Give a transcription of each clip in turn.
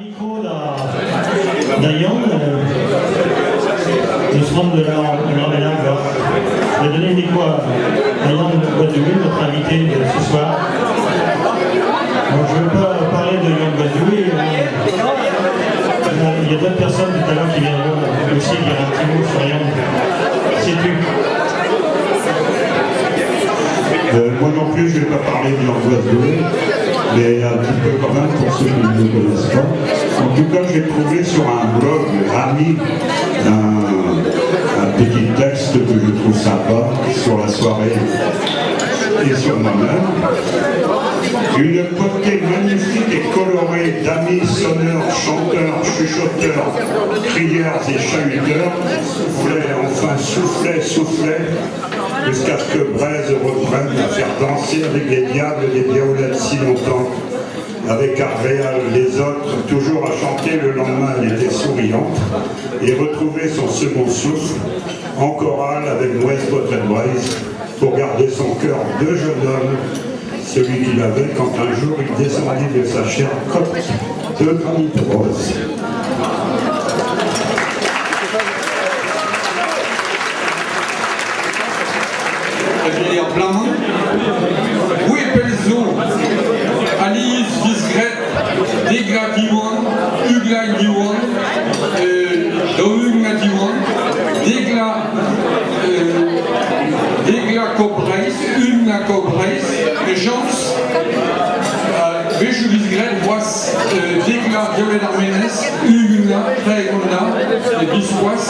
micro d'un Yang, de se rendre de l'Arménage. Je vais donner le micro à Yang Gwazoui, notre invité de ce soir. Donc, je ne veux pas parler de Yang Gwazoui. Il y a d'autres personnes tout à l'heure qui viendront aussi dire un petit mot sur Yang. Sais-tu? Moi non plus, je ne vais pas parler de Yang Gwazoui, mais un petit peu quand même pour ceux qui ne le connaissent pas. En tout cas, j'ai trouvé sur un blog ami un petit texte que je trouve sympa sur la soirée et sur moi-même. Une potée magnifique et colorée d'amis, sonneurs, chanteurs, chuchoteurs, crieurs et chahuteurs soufflait, jusqu'à ce que Braise reprenne à faire danser avec les diables et les violettes si longtemps. Avec Arvéal, les autres, toujours à chanter, le lendemain elle était souriante, et retrouver son second souffle, en chorale avec Noël Potrenbraise, pour garder son cœur de jeune homme, celui qu'il avait quand un jour il descendit de sa chair cote de granit rose. Où est Pelzo, Alice Visgret, Degra Diwan, Ugla Diwan, Dougna Diwan, Degla Cobreis, Ugna Cobreis, Jans, Beju Visgret, Was, Degla Violet Armenes, Ugna, Traegonda, Biswas,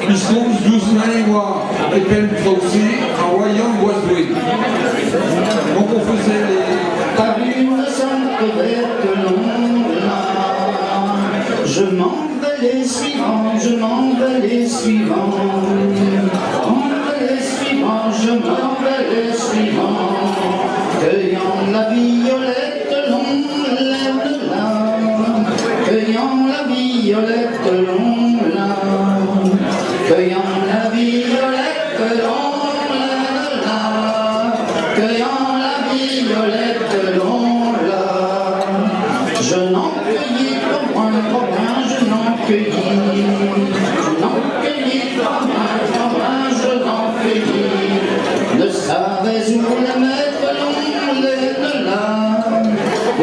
Bislons, Douznaïwa, et Pen Traussé, Hawaïan, Boisdoué. Donc on faisait les... Par une simple bête longue, je m'en vais les suivants, je m'en vais les suivants. Je m'en vais les suivants. Cueillant la violette longue, lève-la. Cueillant la violette longue, cueillant la violette longue, lève-la. Cueillant la violette longue, je n'en cueillis pas moins, je n'en cueillis. Je n'en cueillis pas moins, je n'en cueillis. Ne savais où la mettre long, lève-la.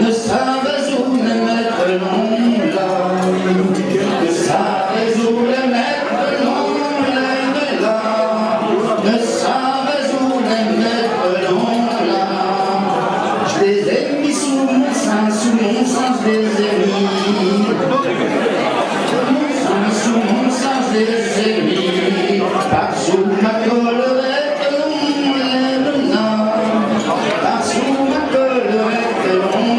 Ne savais où la mettre long, ne savais où la mettre long, lève-la. Ne savais où la mettre long, je les ai mis sous mon sein, je les ai mis. Sous mon sein, je les ai mis. Par sous ma collerette longue, lève-la. Par sous ma collerette longue,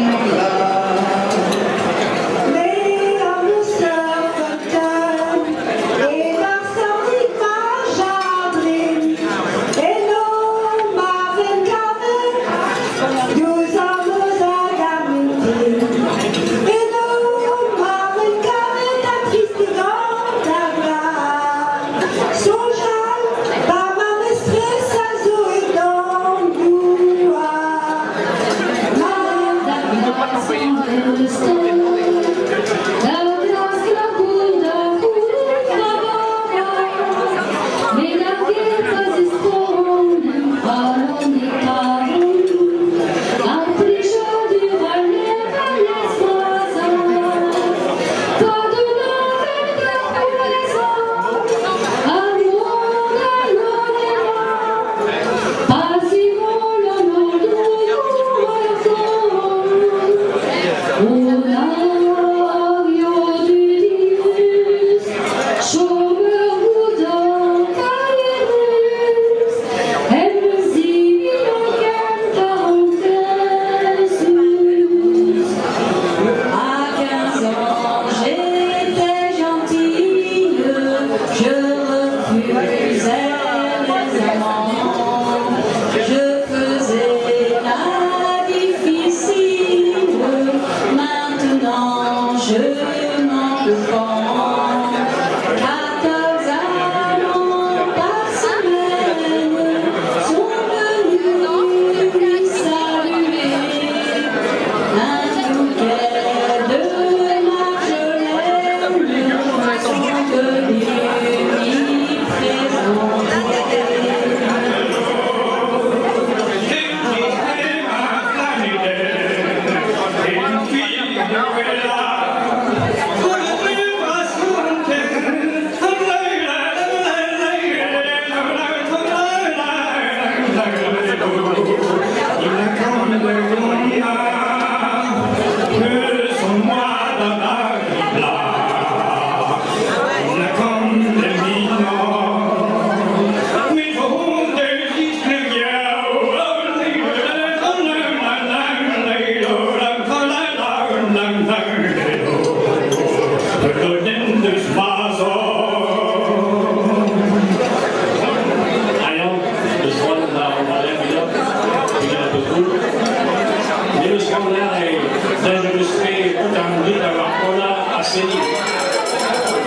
Marseille.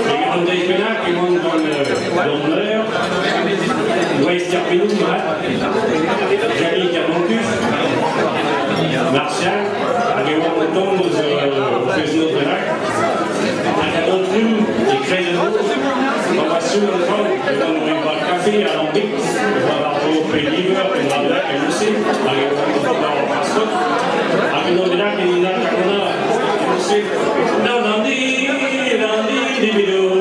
Les grandes dégueulas qui montent dans l'honneur, Louis Terpinou, Jali Camontus, Martial, Aguilar Moton, Fresno de Lac, Acadotrum, et Crézeno, on va sur le fond, on va boire café à l'Ambic, on va avoir au Pays Libre, on va là, et aussi, Aguilar Moton, on va passer, Aguilar de Lac, et Nina Cacona, et aussi, dans des vidéos,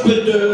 Peut-être